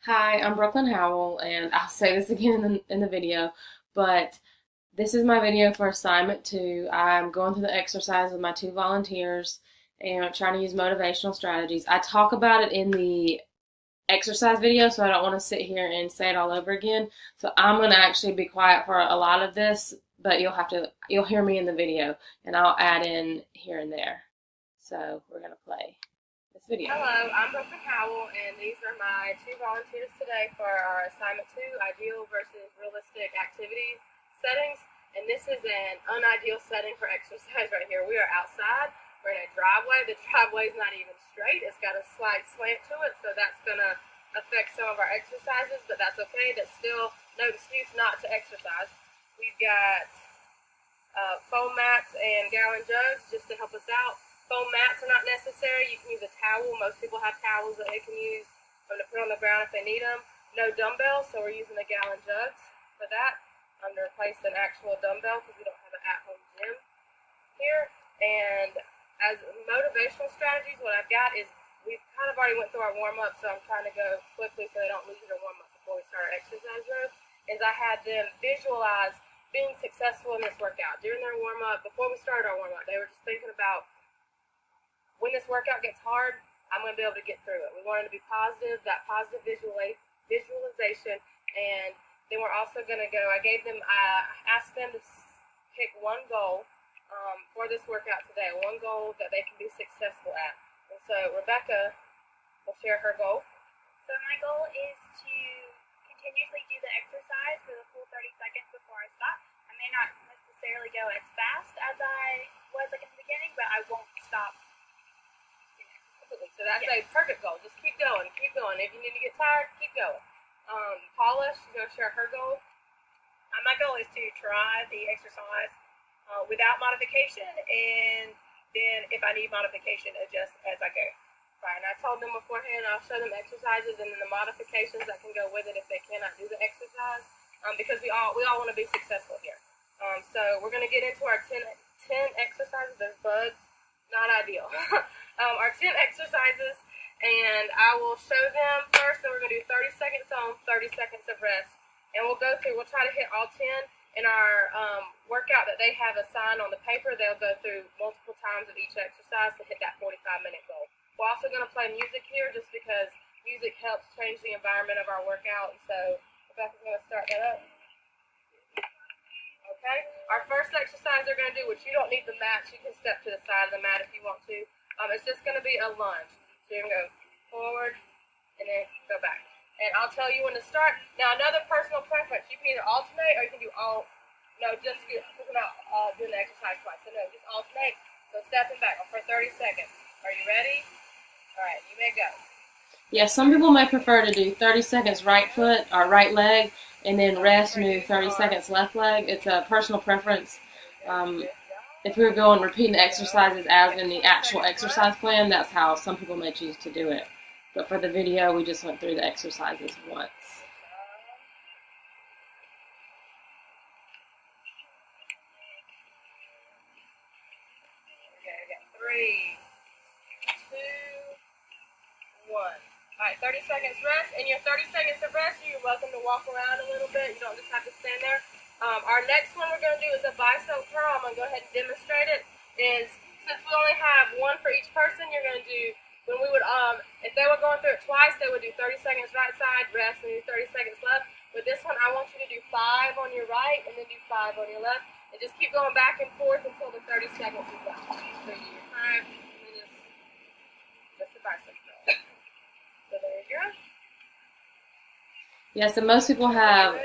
Hi, I'm Brooklyn Howell, and I'll say this again in the video, but this is my video for assignment 2. I'm going through the exercise with my 2 volunteers and trying to use motivational strategies. I talk about it in the exercise video, so I don't want to sit here and say it all over again. So I'm going to actually be quiet for a lot of this, but you'll hear me in the video, and I'll add in here and there. So we're going to play this video. Hello, I'm Brooklyn Howell, and these are my 2 volunteers today for our assignment 2, ideal versus realistic activities settings. And this is an unideal setting for exercise right here. We are outside. We're in a driveway. The driveway is not even straight. It's got a slight slant to it, so that's going to affect some of our exercises, but that's okay. That's still no excuse not to exercise. We've got foam mats and gallon jugs just to help us out. Foam mats are not necessary. You can use a towel. Most people have towels that they can use to put on the ground if they need them. No dumbbells, so we're using the gallon jugs for that to replace an actual dumbbell because we don't have an at-home gym here. And as motivational strategies, what I've got is we've kind of already went through our warm-up, so I'm trying to go quickly so they don't lose their warm-up before we start our exercise row, is I had them visualize being successful in this workout. During their warm-up, before we started our warm-up, they were just thinking about when this workout gets hard, I'm going to be able to get through it. We wanted to be positive, that positive visualization, and then we're also going to go, I asked them to pick one goal for this workout today, one goal that they can be successful at. And so Rebecca will share her goal. So my goal is to continuously do the exercise for the full 30 seconds before I stop. I may not necessarily go as fast as I was like in the beginning, but I won't stop. So that's a perfect goal. Just keep going, keep going. If you need to get tired, keep going. Paula, she's going to share her goal. My goal is to try the exercise without modification, and then if I need modification, adjust as I go. Right, and I told them beforehand I'll show them exercises and then the modifications that can go with it if they cannot do the exercise, because we all want to be successful here. So we're going to get into our 10 exercises. There's bugs, not ideal. Our 10 exercises, and I will show them first, and we're going to do 30 seconds on, 30 seconds of rest. And we'll try to hit all 10 in our workout that they have assigned on the paper. They'll go through multiple times of each exercise to hit that 45-minute goal. We're also going to play music here just because music helps change the environment of our workout. And so Rebecca's going to start that up. Okay, our first exercise they're going to do, which you don't need the mat, you can step to the side of the mat if you want to. It's just going to be a lunge. So you're going to go forward and then go back. And I'll tell you when to start. Now, another personal preference, you can either alternate or you can do all. No, just because we're not doing the exercise twice. So no, just alternate. So stepping back for 30 seconds. Are you ready? All right, you may go. Yeah, some people may prefer to do 30 seconds right foot or right leg and then rest and do 30 seconds left leg. It's a personal preference. If we were going repeating exercises as in the actual exercise plan, that's how some people may choose to do it. But for the video, we just went through the exercises once. Okay, I got 3, 2, 1. All right, 30 seconds rest. In your 30 seconds of rest, you're welcome to walk around a little bit. You don't just have to stand there. Our next one we're going to do is a bicep curl. I'm going to go ahead and demonstrate it. Since we only have one for each person, you're going to do, when we would, if they were going through it twice, they would do 30 seconds right side, rest, and do 30 seconds left. With this one, I want you to do 5 on your right and then do 5 on your left. And just keep going back and forth until the 30 seconds is up. So you do 5 and then just a bicep curl. So there you go. Yeah, so most people have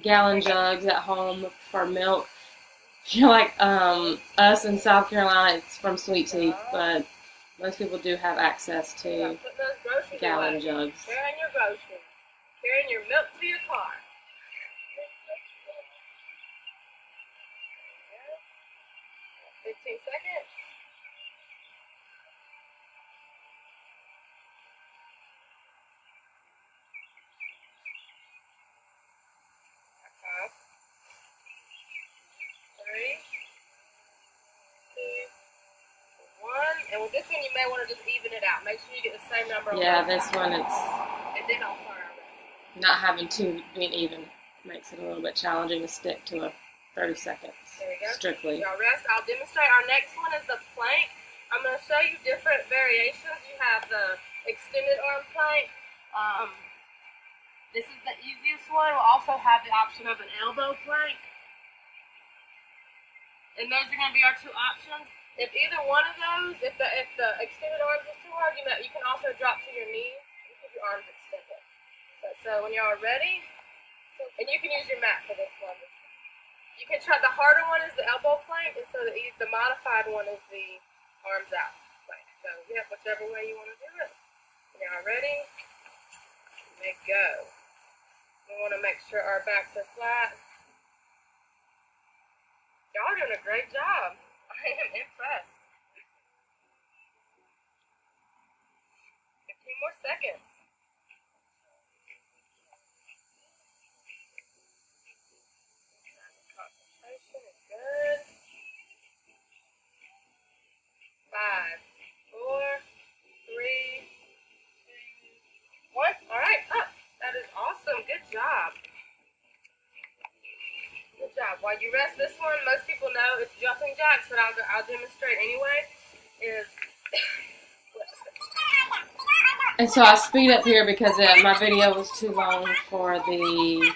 gallon jugs at home for milk. I feel like us in South Carolina, it's from Sweet Tea, but most people do have access to gallon jugs. Carrying your groceries. Carrying your milk to your car. 15 seconds. Okay. 3, 2, 1. And with this one, you may want to just even it out. Make sure you get the same number on Yeah, both this sides. one, it's... And then I'll start our rest. not having two being even makes it a little bit challenging to stick to a 30 seconds strictly. Y'all rest. I'll demonstrate. Our next one is the plank. I'm going to show you different variations. You have the extended arm plank. This is the easiest one. We'll also have the option of an elbow plank. And those are going to be our two options. If either one of those, if the extended arms is too hard, you can also drop to your knees and keep your arms extended. So when y'all are ready, and you can use your mat for this one. You can try, the harder one is the elbow plank, and so the modified one is the arms out plank. So yeah, whichever way you want to do it. When y'all are ready, you may go. We want to make sure our backs are flat. Y'all are doing a great job. I am impressed. 15 more seconds. Concentration is good. 5, 4, 3, 2, 1. All right, up. That is awesome. Good job. Good job. While you rest, this one, most people know it's jumping jacks, but I'll demonstrate anyway. And so I speed up here because my video was too long for the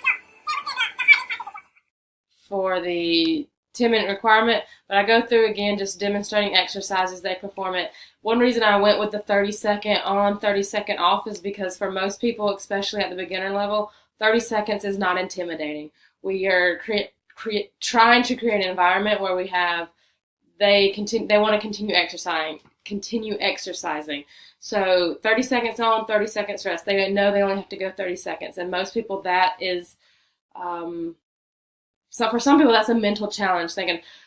10-minute requirement. But I go through again just demonstrating exercises they perform it. One reason I went with the 30-second on, 30-second off is because for most people, especially at the beginner level, 30 seconds is not intimidating. We are trying to create an environment where they want to continue exercising. So 30 seconds on, 30 seconds rest. They know they only have to go 30 seconds. And most people, that is, so for some people, that's a mental challenge,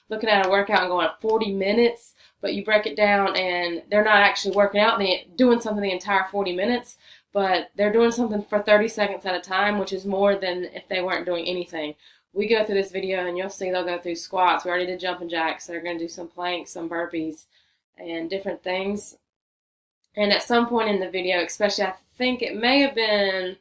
looking at a workout and going 40 minutes, but you break it down and they're not actually working out, doing something the entire 40 minutes, but they're doing something for 30 seconds at a time, which is more than if they weren't doing anything. We go through this video and you'll see they'll go through squats. We already did jumping jacks. They're going to do some planks, some burpees, and different things. And at some point in the video, especially, I think it may have been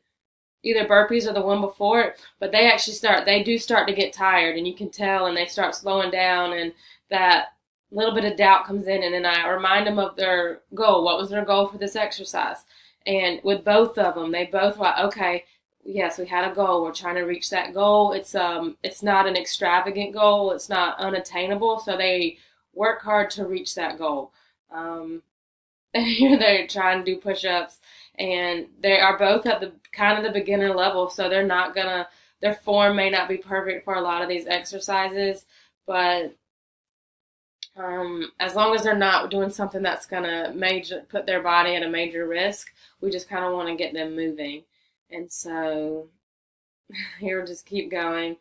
either burpees or the one before it, but they do start to get tired, and you can tell, and they start slowing down, and that little bit of doubt comes in, and then I remind them of their goal. What was their goal for this exercise? And with both of them, they both were like, okay, yes, we had a goal. We're trying to reach that goal. It's not an extravagant goal. It's not unattainable. So they work hard to reach that goal. They're trying to do push-ups, and they are both at the kind of the beginner level. So their form may not be perfect for a lot of these exercises, but as long as they're not doing something that's gonna put their body at a major risk, we just kind of want to get them moving. And so here we'll just keep going,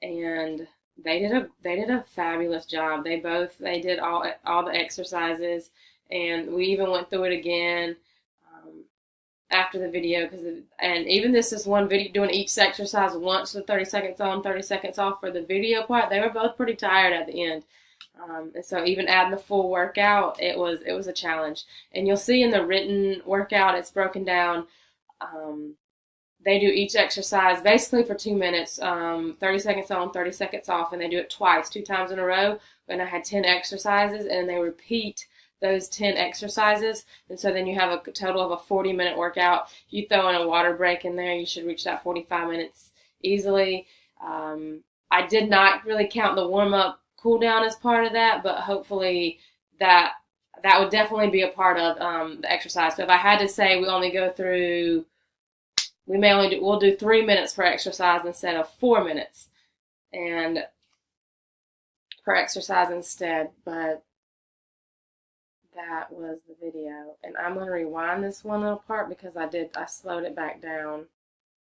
and they did a fabulous job. They did all the exercises, and we even went through it again after the video, and even this is one video doing each exercise once, the 30 seconds on, 30 seconds off for the video part. They were both pretty tired at the end. And so even adding the full workout, it was a challenge. And you'll see in the written workout, it's broken down. They do each exercise basically for 2 minutes, 30 seconds on, 30 seconds off, and they do it twice, 2 times in a row. And I had 10 exercises, and they repeat those 10 exercises. And so then you have a total of a 40-minute workout. You throw in a water break in there, you should reach that 45 minutes easily. I did not really count the warm-up cool down as part of that, but hopefully that would definitely be a part of the exercise. So if I had to say we'll do 3 minutes per exercise instead of 4 minutes and per exercise instead, but that was the video. And I'm going to rewind this one little part because I slowed it back down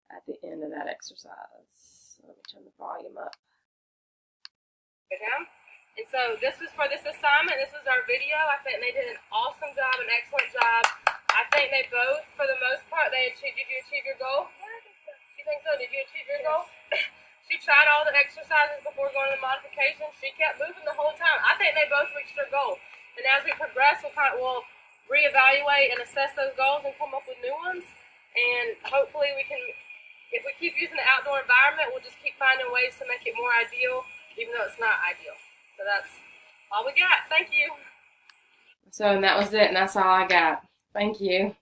at the end of that exercise. So let me turn the volume up. And so this is for this assignment. This is our video. I think they did an awesome job, an excellent job. I think they both, for the most part, did you achieve your goal? Yeah, I think so. You think so? Did you achieve your goal? She tried all the exercises before going to the modification. She kept moving the whole time. I think they both reached their goal. And as we progress, we'll reevaluate and assess those goals and come up with new ones. And hopefully we can if we keep using the outdoor environment, we'll just keep finding ways to make it more ideal, even though it's not ideal. So that's all we got. Thank you. So, and that was it, and that's all I got. Thank you.